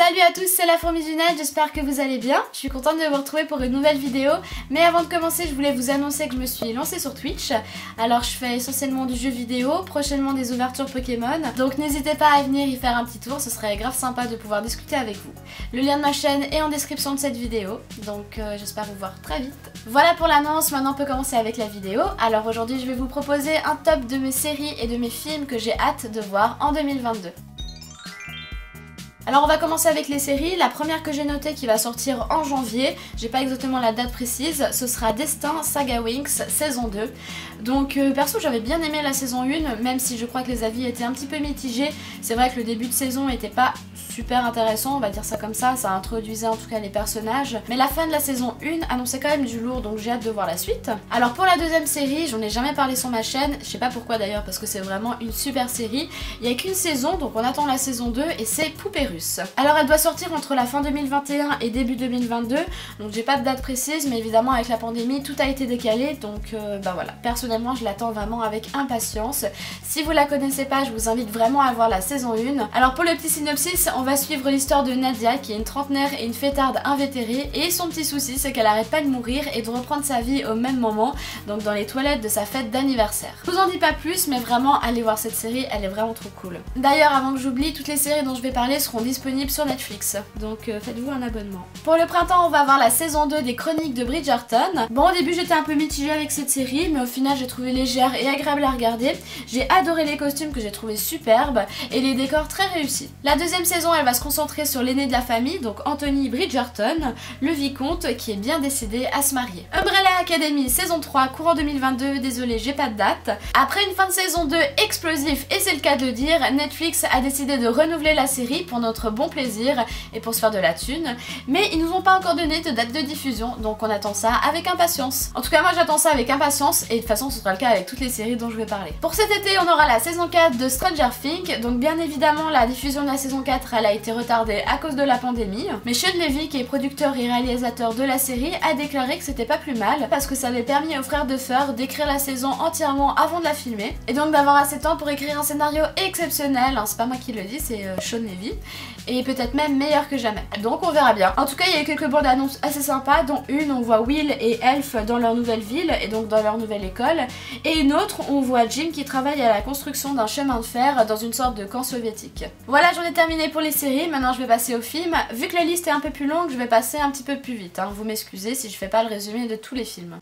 Salut à tous, c'est la Fourmi du Net, j'espère que vous allez bien. Je suis contente de vous retrouver pour une nouvelle vidéo. Mais avant de commencer, je voulais vous annoncer que je me suis lancée sur Twitch. Alors je fais essentiellement du jeu vidéo, prochainement des ouvertures Pokémon. Donc n'hésitez pas à venir y faire un petit tour, ce serait grave sympa de pouvoir discuter avec vous. Le lien de ma chaîne est en description de cette vidéo, donc j'espère vous voir très vite. Voilà pour l'annonce, maintenant on peut commencer avec la vidéo. Alors aujourd'hui je vais vous proposer un top de mes séries et de mes films que j'ai hâte de voir en 2022. Alors on va commencer avec les séries. La première que j'ai notée qui va sortir en janvier, j'ai pas exactement la date précise, ce sera Destin Saga Wings saison 2. Donc perso j'avais bien aimé la saison 1, même si je crois que les avis étaient un petit peu mitigés. C'est vrai que le début de saison était pas super intéressant, on va dire ça comme ça introduisait en tout cas les personnages. Mais la fin de la saison 1 annonçait quand même du lourd, donc j'ai hâte de voir la suite. Alors pour la deuxième série, j'en ai jamais parlé sur ma chaîne, je sais pas pourquoi d'ailleurs parce que c'est vraiment une super série. Il y a qu'une saison, donc on attend la saison 2 et c'est Poupée Russe. Alors elle doit sortir entre la fin 2021 et début 2022, donc j'ai pas de date précise, mais évidemment avec la pandémie tout a été décalé, donc bah voilà, personnellement je l'attends vraiment avec impatience. Si vous la connaissez pas, je vous invite vraiment à voir la saison 1. Alors pour le petit synopsis, on va suivre l'histoire de Nadia qui est une trentenaire et une fêtarde invétérée, et son petit souci c'est qu'elle arrête pas de mourir et de reprendre sa vie au même moment, donc dans les toilettes de sa fête d'anniversaire. Je vous en dis pas plus, mais vraiment allez voir cette série, elle est vraiment trop cool. D'ailleurs avant que j'oublie, toutes les séries dont je vais parler seront disponibles sur Netflix, donc faites-vous un abonnement. Pour le printemps, on va voir la saison 2 des Chroniques de Bridgerton. Bon, au début j'étais un peu mitigée avec cette série, mais au final j'ai trouvé légère et agréable à regarder. J'ai adoré les costumes que j'ai trouvé superbes et les décors très réussis. La deuxième saison, elle va se concentrer sur l'aîné de la famille, donc Anthony Bridgerton, le vicomte qui est bien décidé à se marier. Umbrella Academy saison 3, courant 2022, désolé j'ai pas de date. Après une fin de saison 2 explosif, et c'est le cas de le dire, Netflix a décidé de renouveler la série pour notre bon plaisir et pour se faire de la thune, mais ils nous ont pas encore donné de date de diffusion, donc on attend ça avec impatience. En tout cas moi j'attends ça avec impatience, et de toute façon ce sera le cas avec toutes les séries dont je vais parler. Pour cet été on aura la saison 4 de Stranger Things, donc bien évidemment la diffusion de la saison 4 elle a été retardée à cause de la pandémie, mais Sean Levy qui est producteur et réalisateur de la série a déclaré que c'était pas plus mal parce que ça avait permis aux frères Duffer d'écrire la saison entièrement avant de la filmer, et donc d'avoir assez de temps pour écrire un scénario exceptionnel, hein, c'est pas moi qui le dis, c'est Sean Levy, et peut-être même meilleur que jamais. Donc on verra bien. En tout cas il y a eu quelques bandes annonces assez sympas, dont une on voit Will et Elf dans leur nouvelle ville et donc dans leur nouvelle école, et une autre on voit Jim qui travaille à la construction d'un chemin de fer dans une sorte de camp soviétique. Voilà, j'en ai terminé pour les séries, maintenant je vais passer au film. Vu que la liste est un peu plus longue, je vais passer un petit peu plus vite, hein. Vous m'excusez si je fais pas le résumé de tous les films.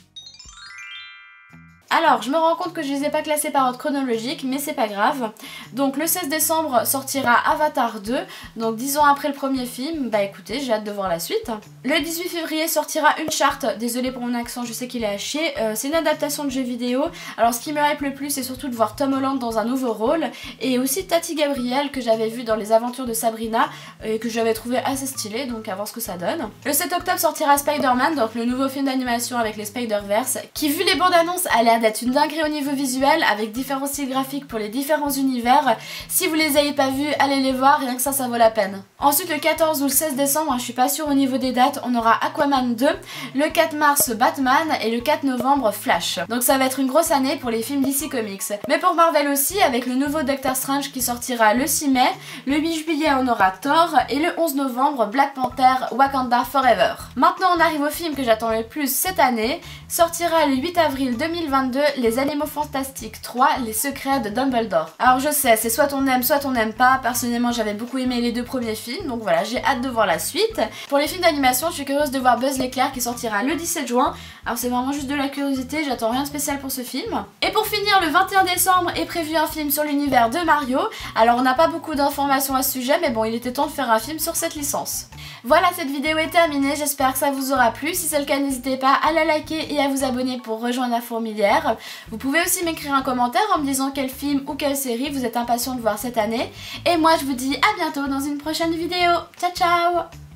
Alors, je me rends compte que je les ai pas classés par ordre chronologique, mais c'est pas grave. Donc le 16 décembre sortira Avatar 2, donc 10 ans après le premier film. Bah écoutez, j'ai hâte de voir la suite. Le 18 février sortira Uncharted, désolée pour mon accent, je sais qu'il est à chier. C'est une adaptation de jeu vidéo. Alors ce qui me hype le plus, c'est surtout de voir Tom Holland dans un nouveau rôle, et aussi Tati Gabrielle que j'avais vu dans les aventures de Sabrina, et que j'avais trouvé assez stylé, donc à voir ce que ça donne. Le 7 octobre sortira Spider-Man, donc le nouveau film d'animation avec les Spider-Verse, qui vu les bandes annonces a l'air d'être une dinguerie au niveau visuel, avec différents styles graphiques pour les différents univers. Si vous les avez pas vus, allez les voir, rien que ça vaut la peine. Ensuite le 14 ou le 16 décembre, je suis pas sûre au niveau des dates, on aura Aquaman 2, le 4 mars Batman et le 4 novembre Flash. Donc ça va être une grosse année pour les films DC Comics. Mais pour Marvel aussi, avec le nouveau Doctor Strange qui sortira le 6 mai, le 8 juillet on aura Thor, et le 11 novembre Black Panther Wakanda Forever. Maintenant on arrive au film que j'attends le plus cette année, sortira le 8 avril 2022, Les Animaux Fantastiques 3, Les Secrets de Dumbledore. Alors je sais, c'est soit on aime pas, personnellement j'avais beaucoup aimé les deux premiers films, donc voilà, j'ai hâte de voir la suite. Pour les films d'animation, je suis curieuse de voir Buzz l'éclair qui sortira le 17 juin, alors c'est vraiment juste de la curiosité, j'attends rien de spécial pour ce film. Et pour finir, le 21 décembre est prévu un film sur l'univers de Mario, alors on n'a pas beaucoup d'informations à ce sujet, mais bon, il était temps de faire un film sur cette licence. Voilà, cette vidéo est terminée, j'espère que ça vous aura plu. Si c'est le cas, n'hésitez pas à la liker et à vous abonner pour rejoindre la fourmilière. Vous pouvez aussi m'écrire un commentaire en me disant quel film ou quelle série vous êtes impatient de voir cette année. Et moi je vous dis à bientôt dans une prochaine vidéo. Ciao ciao!